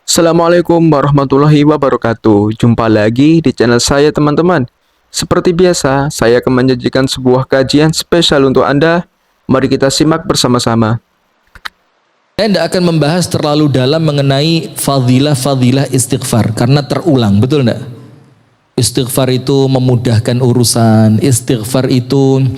Assalamualaikum warahmatullahi wabarakatuh. Jumpa lagi di channel saya teman-teman. Seperti biasa, saya akan menyajikan sebuah kajian spesial untuk Anda. Mari kita simak bersama-sama. Saya tidak akan membahas terlalu dalam mengenai fadilah-fadilah istighfar karena terulang, betul tidak? Istighfar itu memudahkan urusan, istighfar itu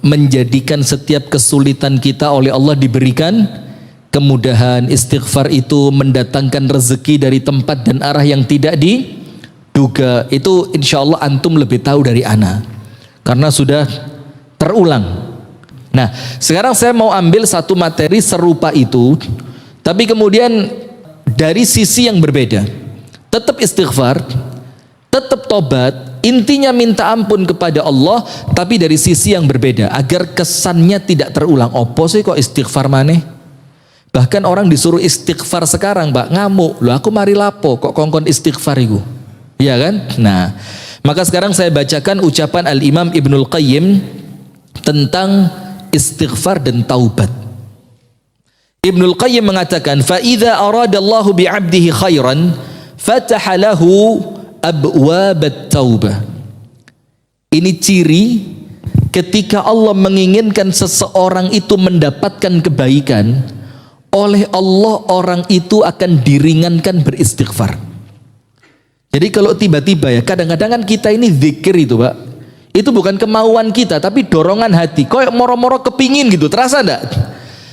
menjadikan setiap kesulitan kita oleh Allah diberikan kemudahan. Istighfar itu mendatangkan rezeki dari tempat dan arah yang tidak diduga. Itu insya Allah antum lebih tahu dari ana karena sudah terulang. Nah, sekarang saya mau ambil satu materi serupa itu, tapi kemudian dari sisi yang berbeda. Tetap istighfar, tetap tobat, intinya minta ampun kepada Allah, tapi dari sisi yang berbeda, agar kesannya tidak terulang. Opo sih kok istighfar maneh? Bahkan orang disuruh istighfar sekarang, Mbak, ngamuk. Loh aku mari lapo kok kongkon istighfar iku. Iya kan? Nah, maka sekarang saya bacakan ucapan Al-Imam Ibnul Qayyim tentang istighfar dan taubat. Ibnul Qayyim mengatakan, "Fa idza aradallahu bi'abdihi khairan, fataha lahu abwabat taubah." Ini ciri ketika Allah menginginkan seseorang itu mendapatkan kebaikan, oleh Allah orang itu akan diringankan beristighfar. Jadi kalau tiba-tiba ya, kadang-kadang kan kita ini zikir itu, Pak, itu bukan kemauan kita tapi dorongan hati, kayak moro-moro kepingin gitu, terasa enggak?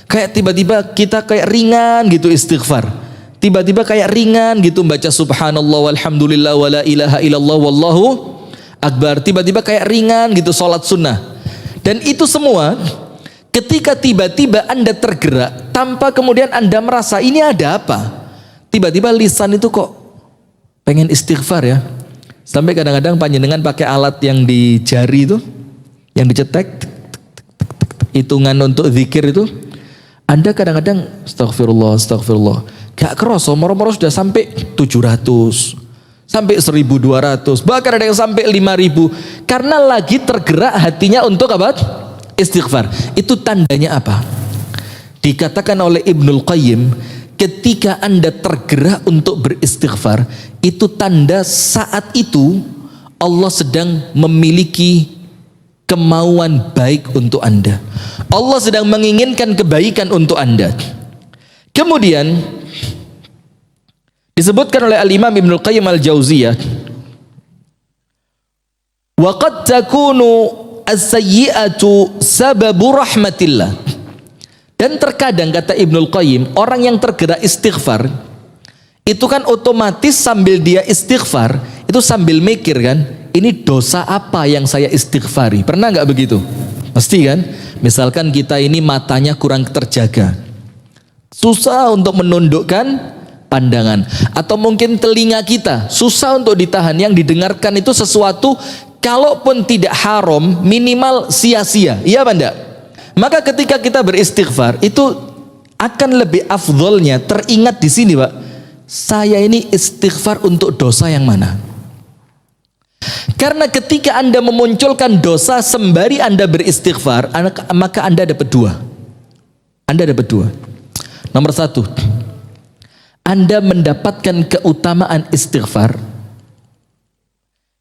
Kayak tiba-tiba kita kayak ringan gitu istighfar, tiba-tiba kayak ringan gitu baca subhanallah walhamdulillah wala ilaha illallah wallahu akbar, tiba-tiba kayak ringan gitu sholat sunnah. Dan itu semua ketika tiba-tiba Anda tergerak tanpa kemudian Anda merasa ini ada apa, tiba-tiba lisan itu kok pengen istighfar ya. Sampai kadang-kadang panjenengan pakai alat yang di jari itu, yang dicetek, hitungan untuk zikir itu, Anda kadang-kadang astagfirullah, astagfirullah, gak kerasa, moro-moro sudah sampai 700, sampai 1200, bahkan ada yang sampai 5000, karena lagi tergerak hatinya untuk apa? Istighfar. Itu tandanya apa? Dikatakan oleh Ibnul Qayyim, ketika Anda tergerak untuk beristighfar, itu tanda saat itu Allah sedang memiliki kemauan baik untuk Anda. Allah sedang menginginkan kebaikan untuk Anda. Kemudian disebutkan oleh Al-Imam Ibnul Qayyim Al-Jauziyah, wa qad takunu as-sayyi'atu sababu rahmatillah. Dan terkadang kata Ibnul Qayyim, orang yang tergerak istighfar itu kan otomatis sambil dia istighfar itu sambil mikir kan, ini dosa apa yang saya istighfari. Pernah nggak begitu? Pasti kan? Misalkan kita ini matanya kurang terjaga, susah untuk menundukkan pandangan, atau mungkin telinga kita susah untuk ditahan, yang didengarkan itu sesuatu kalaupun tidak haram minimal sia-sia, iya apa enggak? Maka ketika kita beristighfar itu akan lebih afdolnya teringat di sini, Pak, saya ini istighfar untuk dosa yang mana? Karena ketika Anda memunculkan dosa sembari Anda beristighfar, maka Anda dapat dua. Anda dapat dua. Nomor satu, Anda mendapatkan keutamaan istighfar.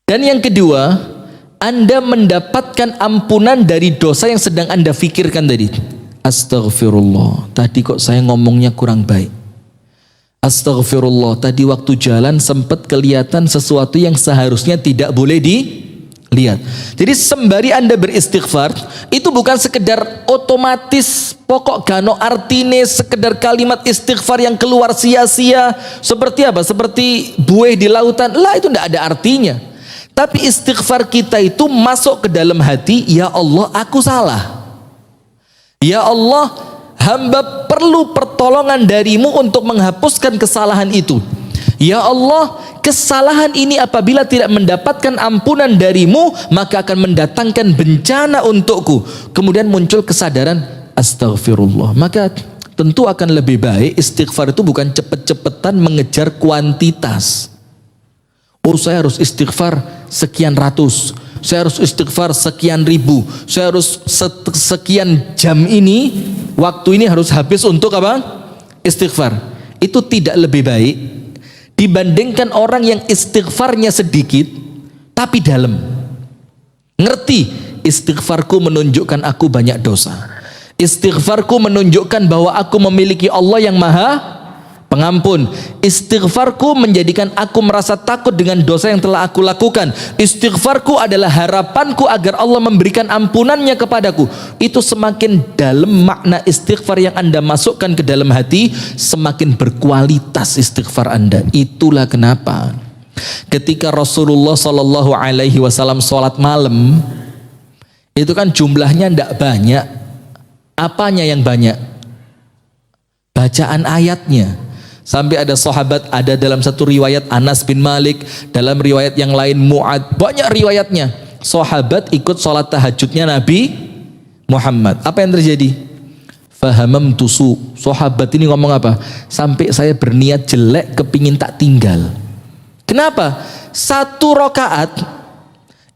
Dan yang kedua, Anda mendapatkan ampunan dari dosa yang sedang Anda fikirkan tadi. Astagfirullah, tadi kok saya ngomongnya kurang baik. Astagfirullah, tadi waktu jalan sempat kelihatan sesuatu yang seharusnya tidak boleh dilihat. Jadi sembari Anda beristighfar, itu bukan sekedar otomatis pokok gano artine sekedar kalimat istighfar yang keluar sia-sia seperti apa? Seperti buih di lautan. Lah, itu tidak ada artinya. Tapi istighfar kita itu masuk ke dalam hati, ya Allah aku salah. Ya Allah, hamba perlu pertolongan darimu untuk menghapuskan kesalahan itu. Ya Allah, kesalahan ini apabila tidak mendapatkan ampunan darimu, maka akan mendatangkan bencana untukku. Kemudian muncul kesadaran, astagfirullah. Maka tentu akan lebih baik istighfar itu bukan cepet-cepetan mengejar kuantitas. Oh, saya harus istighfar sekian ratus, saya harus istighfar sekian ribu, saya harus sekian jam ini, waktu ini harus habis untuk apa? Istighfar. itu tidak lebih baik dibandingkan orang yang istighfarnya sedikit tapi dalam. Ngerti, istighfarku menunjukkan aku banyak dosa. Istighfarku menunjukkan bahwa aku memiliki Allah yang maha pengampun. Istighfarku menjadikan aku merasa takut dengan dosa yang telah aku lakukan. Istighfarku adalah harapanku agar Allah memberikan ampunannya kepadaku. Itu semakin dalam makna istighfar yang Anda masukkan ke dalam hati, semakin berkualitas istighfar Anda. Itulah kenapa ketika Rasulullah Shallallahu Alaihi Wasallam sholat malam, itu kan jumlahnya tidak banyak. Apanya yang banyak? Bacaan ayatnya. Sampai ada sahabat, ada dalam satu riwayat Anas bin Malik, dalam riwayat yang lain Mu'ad, banyak riwayatnya. Sahabat ikut sholat tahajudnya Nabi Muhammad. Apa yang terjadi? Fahamam tusu. Sahabat ini ngomong apa? Sampai saya berniat jelek, kepingin tak tinggal. Kenapa? Satu rakaat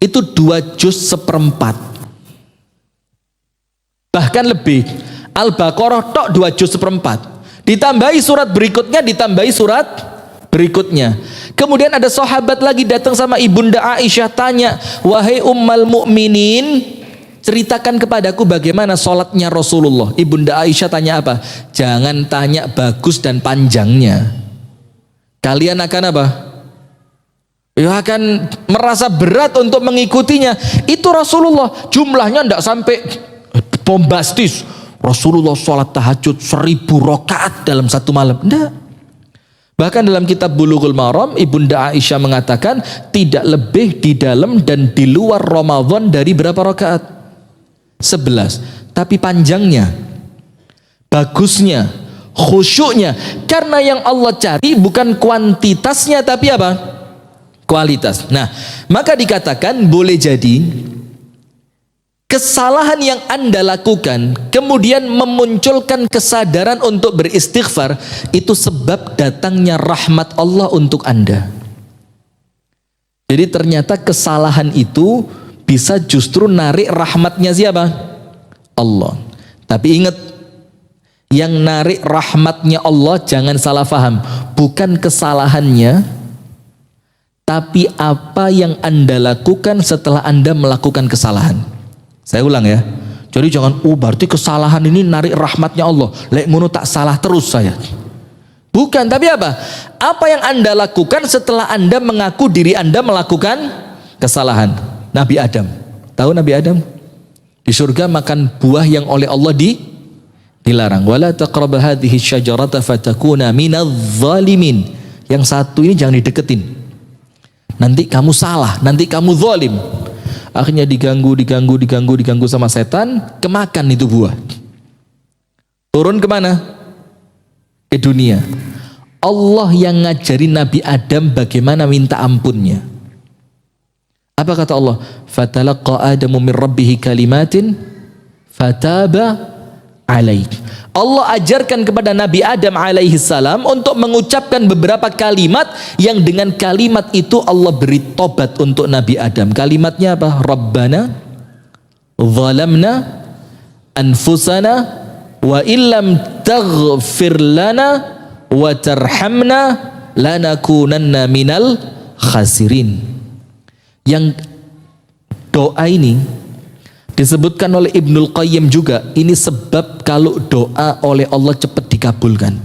itu 2 juz seperempat, bahkan lebih. Al-Baqarah tok 2 juz seperempat, ditambahi surat berikutnya, ditambahi surat berikutnya. Kemudian ada sahabat lagi datang sama ibunda Aisyah, tanya, wahai ummal mukminin, ceritakan kepadaku bagaimana sholatnya Rasulullah. Ibunda Aisyah tanya apa? Jangan tanya bagus dan panjangnya, kalian akan apa? Ya akan merasa berat untuk mengikutinya. Itu Rasulullah, jumlahnya tidak sampai bombastis. Rasulullah sholat tahajud 1000 rakaat dalam satu malam. Tidak. Bahkan dalam kitab Bulughul Maram, ibunda Aisyah mengatakan tidak lebih di dalam dan di luar Ramadan dari berapa rakaat? 11. Tapi panjangnya, bagusnya, khusyuknya. Karena yang Allah cari bukan kuantitasnya tapi apa? Kualitas. Nah, maka dikatakan boleh jadi kesalahan yang Anda lakukan kemudian memunculkan kesadaran untuk beristighfar, itu sebab datangnya rahmat Allah untuk Anda. Jadi ternyata kesalahan itu bisa justru narik rahmatnya siapa? Allah. Tapi ingat, yang narik rahmatnya Allah jangan salah faham, bukan kesalahannya, tapi apa yang Anda lakukan setelah Anda melakukan kesalahan. Saya ulang ya. Jadi jangan, berarti kesalahan ini narik rahmatnya Allah. Lek ngono tak salah terus saya. Bukan, tapi apa? Apa yang Anda lakukan setelah Anda mengaku diri Anda melakukan kesalahan. Nabi Adam. Tahu Nabi Adam? Di surga makan buah yang oleh Allah dilarang. Wala taqrabu hadhihi syajarata fatakuna minadh dhalimin. Yang satu ini jangan dideketin. Nanti kamu salah, nanti kamu zalim. Akhirnya diganggu sama setan, kemakan itu buah. Turun kemana? Ke dunia. Allah yang ngajarin Nabi Adam bagaimana minta ampunnya. Apa kata Allah? Fatalaqa Adamu min rabbihi kalimatin fataba alaih. Allah ajarkan kepada Nabi Adam alaihi salam untuk mengucapkan beberapa kalimat yang dengan kalimat itu Allah beri tobat untuk Nabi Adam. Kalimatnya apa? Rabbana zalamna anfusana wa illam taghfir lana wa tarhamna lanakunanna minal khasirin. Yang doa ini disebutkan oleh Ibnul Qayyim juga, ini sebab kalau doa oleh Allah cepat dikabulkan.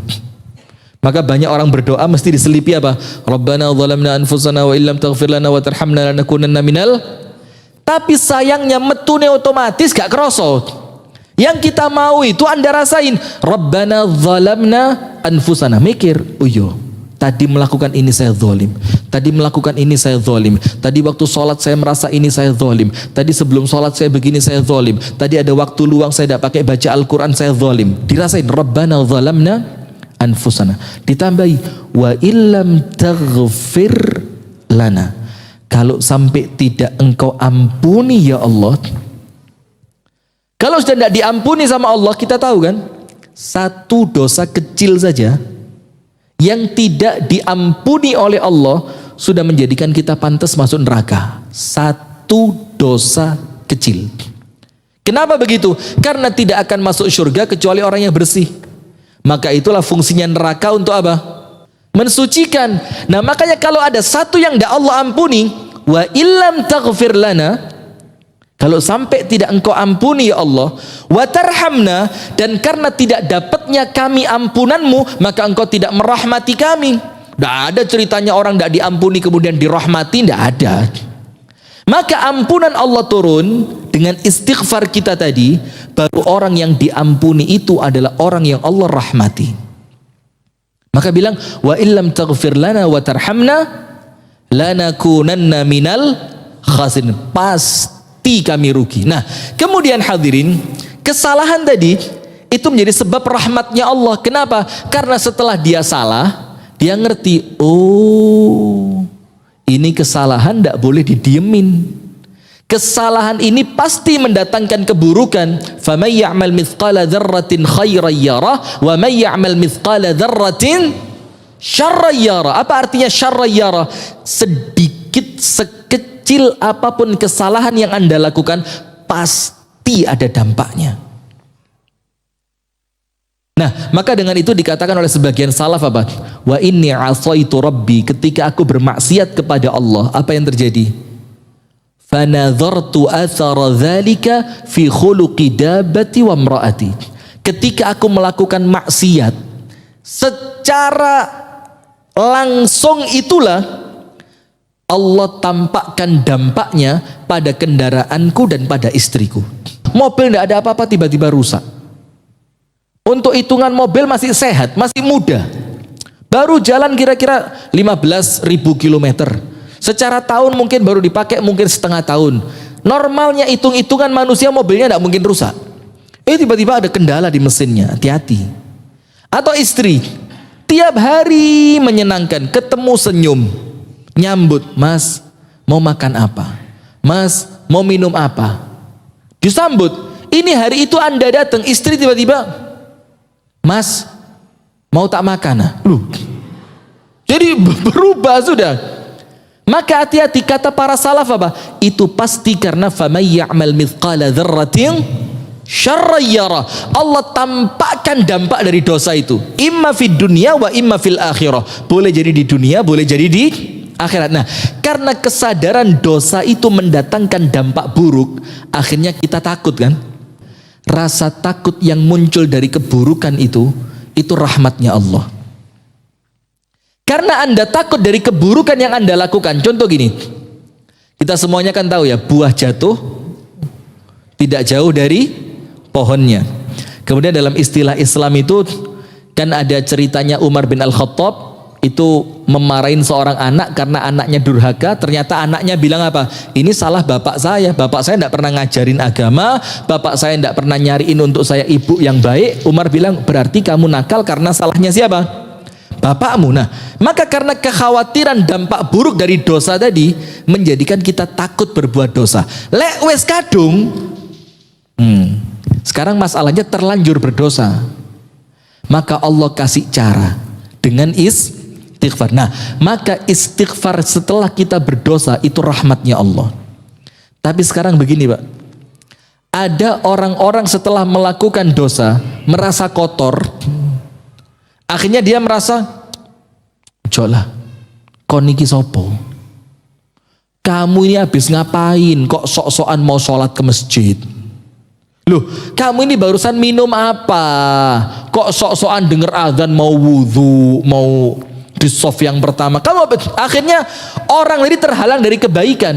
Maka banyak orang berdoa mesti diselipi apa? Rabbana zalamna anfusana wa illam taghfir lana wa tarhamna lanakunanna minal. Tapi sayangnya metune otomatis gak kroso. Yang kita mau itu Anda rasain. Rabbana zalamna anfusana. Mikir, tadi melakukan ini saya zalim. Tadi melakukan ini saya zalim. Tadi waktu sholat saya merasa ini saya zalim. Tadi sebelum sholat saya begini saya zalim. Tadi ada waktu luang saya tidak pakai baca Al-Quran saya zalim. Dirasain Rabbana zalamna anfusana. Ditambahi wa illam taghfir lana. Kalau sampai tidak engkau ampuni ya Allah. Kalau sudah tidak diampuni sama Allah, kita tahu kan, satu dosa kecil saja yang tidak diampuni oleh Allah sudah menjadikan kita pantas masuk neraka. Satu dosa kecil. Kenapa begitu? Karena tidak akan masuk surga kecuali orang yang bersih. Maka itulah fungsinya neraka untuk apa? Mensucikan. Nah makanya kalau ada satu yang tidak Allah ampuni, wa illam taghfir lana, kalau sampai tidak engkau ampuni ya Allah, wa tarhamna, dan karena tidak dapatnya kami ampunanmu, maka engkau tidak merahmati kami. Tidak ada ceritanya orang tidak diampuni kemudian dirahmati, tidak ada. Maka ampunan Allah turun dengan istighfar kita tadi, baru orang yang diampuni itu adalah orang yang Allah rahmati. Maka bilang, wa illam taghfir lana wa tarhamna lanakunanna minal khasirin. Pasti kami rugi. Nah, kemudian hadirin, kesalahan tadi itu menjadi sebab rahmatnya Allah. Kenapa? Karena setelah dia salah, dia ngerti, oh, ini kesalahan tidak boleh didiemin. Kesalahan ini pasti mendatangkan keburukan. Faman ya'mal mithqala dzarratin khairan yarah wa man ya'mal mithqala dzarratin syarran yarah. Apa artinya syarran yarah? Sedikit sekecil apapun kesalahan yang Anda lakukan pasti ada dampaknya. Nah, maka dengan itu dikatakan oleh sebagian salaf apa? Wa inni 'asaitu rabbi, ketika aku bermaksiat kepada Allah, apa yang terjadi? Fanadhartu athara dzalika fi khuluqi dabbati wa imraati. Ketika aku melakukan maksiat, secara langsung itulah Allah tampakkan dampaknya pada kendaraanku dan pada istriku. Mobil tidak ada apa-apa tiba-tiba rusak. Untuk hitungan mobil masih sehat, masih muda. Baru jalan kira-kira 15.000 kilometer. Secara tahun mungkin baru dipakai mungkin setengah tahun. Normalnya hitung-hitungan manusia mobilnya tidak mungkin rusak. Tiba-tiba ada kendala di mesinnya, hati-hati. Atau istri, tiap hari menyenangkan, ketemu senyum, nyambut, mas mau makan apa? Mas mau minum apa? Disambut. Ini hari itu Anda datang, istri tiba-tiba, mas mau tak makan? Loh, jadi berubah sudah. Maka hati-hati, kata para salaf apa? Itu pasti karena famay ya'mal mithqala dzarratin syarran yarah. Allah tampakkan dampak dari dosa itu. Imma fid dunya wa imma fil akhirah. Boleh jadi di dunia, boleh jadi di akhirat. Nah, karena kesadaran dosa itu mendatangkan dampak buruk, akhirnya kita takut kan? Rasa takut yang muncul dari keburukan itu rahmatnya Allah. Karena Anda takut dari keburukan yang Anda lakukan. Contoh gini, kita semuanya kan tahu ya, buah jatuh tidak jauh dari pohonnya. Kemudian dalam istilah Islam itu kan ada ceritanya Umar bin Al-Khattab itu memarahin seorang anak karena anaknya durhaka. Ternyata anaknya bilang apa? Ini salah bapak saya tidak pernah ngajarin agama, bapak saya tidak pernah nyariin untuk saya ibu yang baik. Umar bilang, berarti kamu nakal karena salahnya siapa? Bapakmu. Nah, maka karena kekhawatiran dampak buruk dari dosa tadi menjadikan kita takut berbuat dosa. Lek wes kadung, sekarang masalahnya terlanjur berdosa, maka Allah kasih cara dengan istighfar. Nah, maka istighfar setelah kita berdosa itu rahmatnya Allah. Tapi sekarang begini Pak, ada orang-orang setelah melakukan dosa merasa kotor. Akhirnya dia merasa, jolah, koniki sopo? Kamu ini habis ngapain? Kok sok-sokan mau sholat ke masjid? Loh, kamu ini barusan minum apa? Kok sok-sokan denger azan mau wudhu, mau di soft yang pertama? Kamu akhirnya orang ini terhalang dari kebaikan.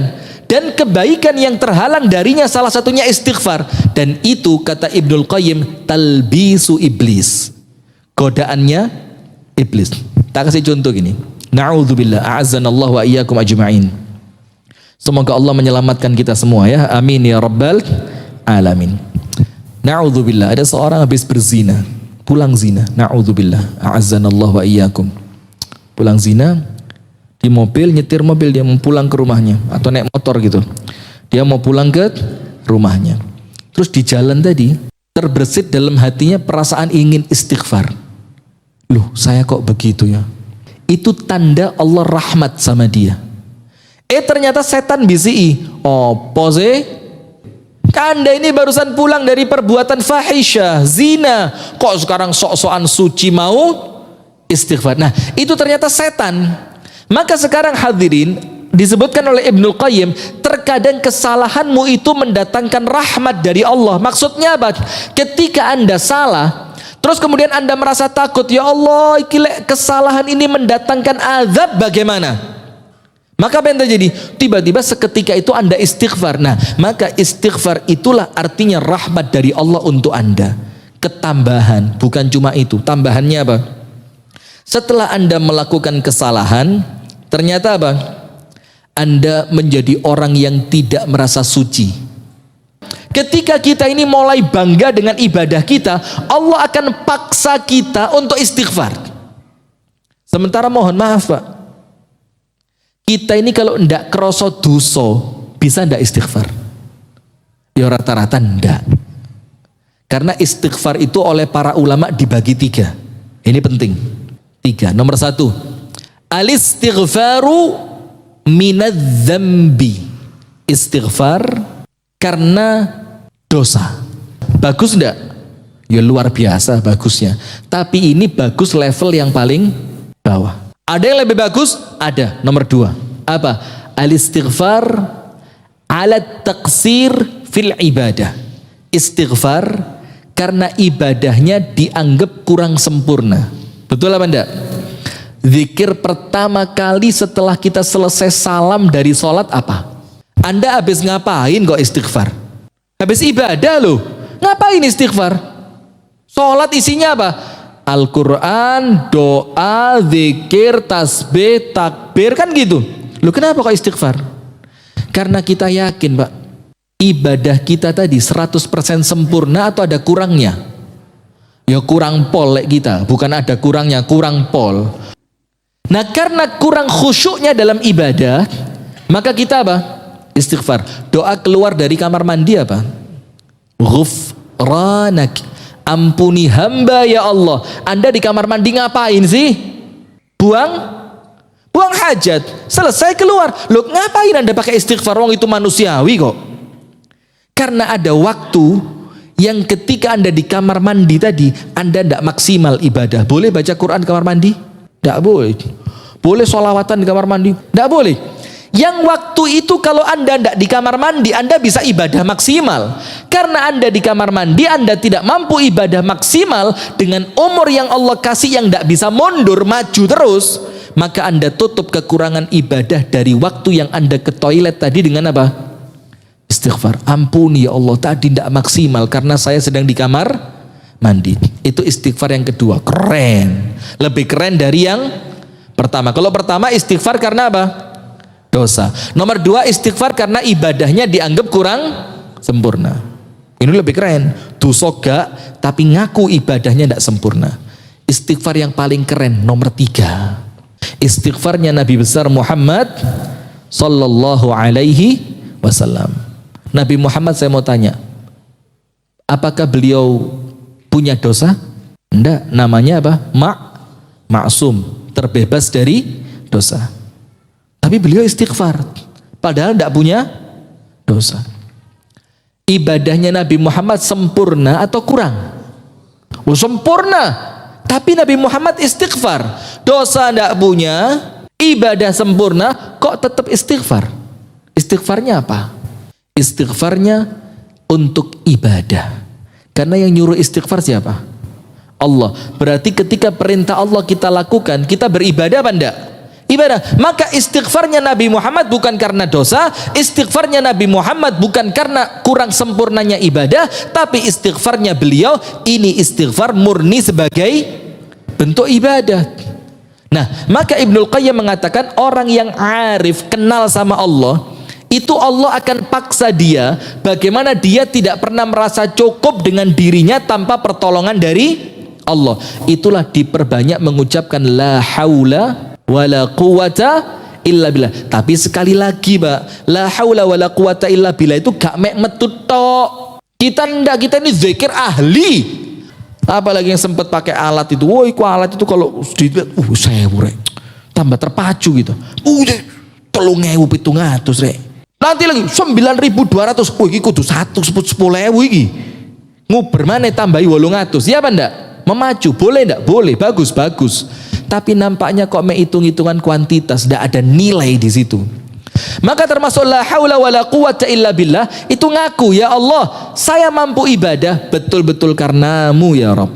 Dan kebaikan yang terhalang darinya salah satunya istighfar. Dan itu kata Ibnul Qayyim, talbisu iblis. Godaannya iblis. Tak kasih contoh gini. Na'udzubillah, a'azzanallahu wa iyyakum ajma'in. Semoga Allah menyelamatkan kita semua ya. Amin ya rabbal alamin. Na'udzubillah, ada seorang habis berzina, pulang zina. Na'udzubillah, a'azzanallahu wa iyyakum. Pulang zina, di mobil, nyetir mobil, dia mau pulang ke rumahnya atau naik motor gitu. Dia mau pulang ke rumahnya. Terus di jalan tadi terbersit dalam hatinya perasaan ingin istighfar. Loh, saya kok begitu ya? Itu tanda Allah rahmat sama dia. Ternyata setan bisi. Oh, pose Anda ini barusan pulang dari perbuatan fahisyah, zina, kok sekarang sok-sokan suci mau istighfar. Nah, itu ternyata setan. Maka sekarang hadirin, disebutkan oleh Ibnul Qayyim, terkadang kesalahanmu itu mendatangkan rahmat dari Allah. Maksudnya apa? Ketika Anda salah, terus kemudian Anda merasa takut, ya Allah, kesalahan ini mendatangkan azab, bagaimana? Maka apa yang terjadi? Tiba-tiba seketika itu Anda istighfar. Nah, maka istighfar itulah artinya rahmat dari Allah untuk Anda. Ketambahan, bukan cuma itu. Tambahannya apa? Setelah Anda melakukan kesalahan, ternyata apa? Anda menjadi orang yang tidak merasa suci. Ketika kita ini mulai bangga dengan ibadah kita, Allah akan paksa kita untuk istighfar. Sementara mohon maaf Pak, kita ini kalau ndak kroso dosa, bisa ndak istighfar? Ya rata-rata ndak. Karena istighfar itu oleh para ulama dibagi 3. Ini penting. 3. Nomor 1, al-istighfaru minadz-dzambi. Istighfar karena dosa. Bagus ndak? Ya luar biasa bagusnya. Tapi ini bagus level yang paling bawah. Ada yang lebih bagus? Ada. Nomor 2. Apa? Al-istighfar ala taqsir fil ibadah. Istighfar karena ibadahnya dianggap kurang sempurna. Betul apa enggak? Zikir pertama kali setelah kita selesai salam dari sholat apa? Anda habis ngapain kok istighfar? Habis ibadah loh. Ngapain istighfar? Sholat isinya apa? Al-Quran, doa, zikir, tasbih, takbir, kan gitu. Loh kenapa kok istighfar? Karena kita yakin Pak, ibadah kita tadi 100% sempurna atau ada kurangnya? Ya kurang pol kita, bukan ada kurangnya, kurang pol. Nah karena kurang khusyuknya dalam ibadah, maka kita apa? Istighfar. Doa keluar dari kamar mandi apa? Ghufranak, ampuni hamba ya Allah. Anda di kamar mandi ngapain sih? Buang hajat, selesai keluar. Loh ngapain Anda pakai istighfar? Wong itu manusiawi kok. Karena ada waktu yang ketika Anda di kamar mandi tadi, Anda tidak maksimal ibadah. Boleh baca Quran di kamar mandi? Tidak boleh. Boleh sholawatan di kamar mandi? Tidak boleh. Yang waktu itu kalau Anda tidak di kamar mandi, Anda bisa ibadah maksimal. Karena Anda di kamar mandi, Anda tidak mampu ibadah maksimal dengan umur yang Allah kasih yang tidak bisa mundur, maju terus. Maka Anda tutup kekurangan ibadah dari waktu yang Anda ke toilet tadi dengan apa? Istighfar. Ampuni ya Allah, tadi tidak maksimal karena saya sedang di kamar mandi. Itu istighfar yang kedua. Keren. Lebih keren dari yang pertama. Kalau pertama istighfar karena apa? Dosa. Nomor 2 istighfar karena ibadahnya dianggap kurang sempurna. Ini lebih keren. Dosa gak, tapi ngaku ibadahnya tidak sempurna. Istighfar yang paling keren nomor 3. Istighfarnya Nabi besar Muhammad sallallahu alaihi wasallam. Nabi Muhammad, saya mau tanya, apakah beliau punya dosa? Enggak, namanya apa? Maksum, terbebas dari dosa. Tapi beliau istighfar, padahal tidak punya dosa. Ibadahnya Nabi Muhammad sempurna atau kurang? Oh, sempurna. Tapi Nabi Muhammad istighfar. Dosa tidak punya, ibadah sempurna, kok tetap istighfar? Istighfarnya apa? Istighfarnya untuk ibadah. Karena yang nyuruh istighfar siapa? Allah. Berarti ketika perintah Allah kita lakukan, kita beribadah apa enggak? Ibadah. Maka istighfarnya Nabi Muhammad bukan karena dosa, istighfarnya Nabi Muhammad bukan karena kurang sempurnanya ibadah, tapi istighfarnya beliau ini istighfar murni sebagai bentuk ibadah. Nah, maka Ibnul Qayyim mengatakan orang yang arif, kenal sama Allah, itu Allah akan paksa dia bagaimana dia tidak pernah merasa cukup dengan dirinya tanpa pertolongan dari Allah. Itulah diperbanyak mengucapkan la haula wala quwata illa billah. Tapi sekali lagi Pak, la haula wala quwata illa billah itu gak mek metut tok. Kita ini zikir ahli. Apalagi yang sempat pakai alat itu. Woi, alat itu kalau saya tambah terpacu gitu. 3.700 rek. Nanti lagi 9.200. Oh iki kudu 110.000 iki. Nguber maneh tambahi 800. Ya apa ndak? Memacu, boleh ndak? Boleh, bagus, bagus. Tapi nampaknya kok hitung-hitungan kuantitas, ndak ada nilai di situ. Maka termasuk la haula wala quwata illa billah, itu ngaku, ya Allah, saya mampu ibadah betul-betul karenamu ya Rabb.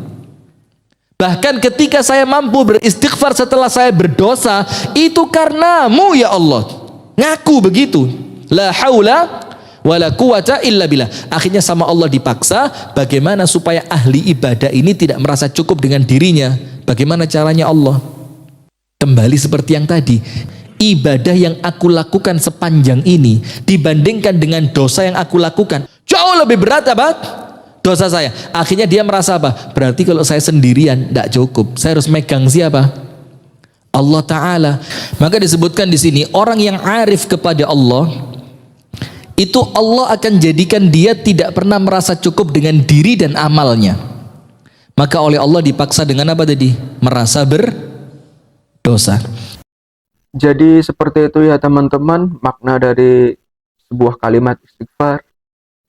Bahkan ketika saya mampu beristighfar setelah saya berdosa, itu karenamu ya Allah. Ngaku begitu. La haula wala quwata illa billah. Akhirnya sama Allah dipaksa, bagaimana supaya ahli ibadah ini tidak merasa cukup dengan dirinya. Bagaimana caranya Allah? Kembali seperti yang tadi, ibadah yang aku lakukan sepanjang ini dibandingkan dengan dosa yang aku lakukan, jauh lebih berat apa? Dosa saya. Akhirnya dia merasa apa? Berarti kalau saya sendirian tidak cukup, saya harus megang siapa? Allah Ta'ala. Maka disebutkan di sini, orang yang arif kepada Allah, itu Allah akan jadikan dia tidak pernah merasa cukup dengan diri dan amalnya. Maka oleh Allah dipaksa dengan apa tadi? Merasa berdosa. Jadi seperti itu ya teman-teman, makna dari sebuah kalimat istighfar.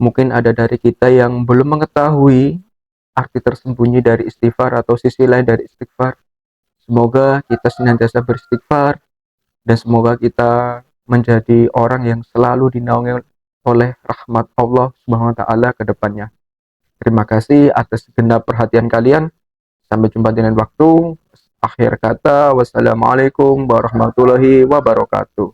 Mungkin ada dari kita yang belum mengetahui arti tersembunyi dari istighfar atau sisi lain dari istighfar. Semoga kita senantiasa beristighfar dan semoga kita menjadi orang yang selalu dinaungi oleh rahmat Allah Subhanahu wa taala ke depannya. Terima kasih atas segenap perhatian kalian. Sampai jumpa di lain waktu. Akhir kata, wassalamualaikum warahmatullahi wabarakatuh.